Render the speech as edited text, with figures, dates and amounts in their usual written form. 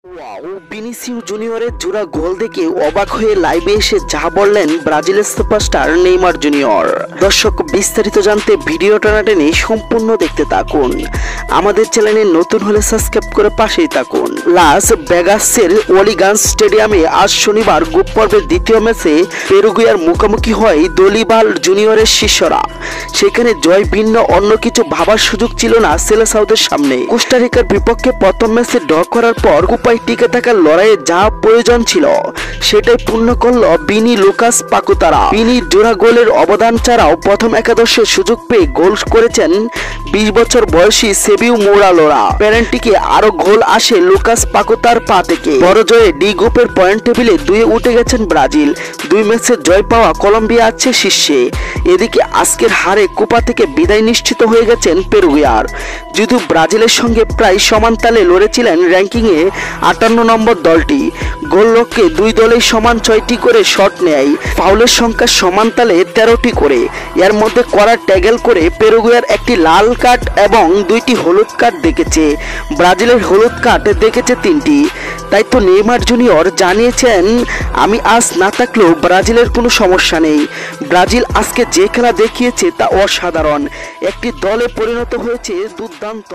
Wow, Vinicius জুনিয়রের জোড়া গোল দেখে অবাক হয়ে লাইভে এসে যা বললেন ব্রাজিলের সুপারস্টার নেইমার জুনিয়র। দর্শক, বিস্তারিত জানতে ভিডিওটা না টেনে সম্পূর্ণ দেখতে থাকুন। আমাদের চ্যানেলে নতুন হলে সাবস্ক্রাইব করে পাশেই থাকুন। লাস ভেগাসের অলিগান্স স্টেডিয়ামে আজ শনিবার গ্রুপ পর্বের দ্বিতীয় ম্যাচে পেরুগুয়ার মুখোমুখি হয় দলিবাল জুনিয়রের শিষ্যরা। সেখানে জয় ভিন্ন অন্য কিছু ভাবার সুযোগ ছিল না সেলেসাওদের সামনে। কোস্টারিকার বিপক্ষে প্রথম ম্যাচে ড্র করার পর কোপায় টিকে থাকার লড়াইয়ে যা প্রয়োজন ছিল সেটাই পূর্ণ করল বিনি লুকাস পাকুতারা। বিনি জোড়া গোলের অবদান ছাড়াও প্রথম একাদশে সুযোগ পেয়ে গোল করেছেন 20 বছর বয়সী সেবিউ মোরালোরা। পেনাল্টিকে আরো গোল আসে লুকাস পাকুতার পা থেকে। বড় জয়ে ডি গ্রুপের পয়েন্ট টেবিলে 2-এ উঠে গেছেন ব্রাজিল। 2 ম্যাচে জয় পাওয়া কলম্বিয়া আছে শীর্ষে। এদিকে আজকের হারে কোপা থেকে বিদায় নিশ্চিত হয়ে গেছেন পেরুগুয়ার। যদিও ব্রাজিলের সঙ্গে প্রায় সমান তালে লড়েছিলেন র্যাঙ্কিংয়ে 58 নম্বর দলটি। গোল লক্ষ্যে দুই দলেই সমান 6টি করে শট নেয়। ফাউলের সংখ্যা সমান তালে 13টি করে। এর মধ্যে কড়া ট্যাগেল করে পেরুগুয়ার একটি লাল কার্ড এবং 2টি হলুদ কার্ড দেখেছে। ব্রাজিলের হলুদ কার্ড দেখেছে 3টি। তাই তো নেইমার জুনিয়র জানিয়েছেন, আমি আজ না থাকলেও ব্রাজিলের কোনো সমস্যা নেই। ব্রাজিল আজকে যে খেলা দেখিয়েছে তা অসাধারণ। একটি দলে পরিণত হয়েছে দুর্দান্ত।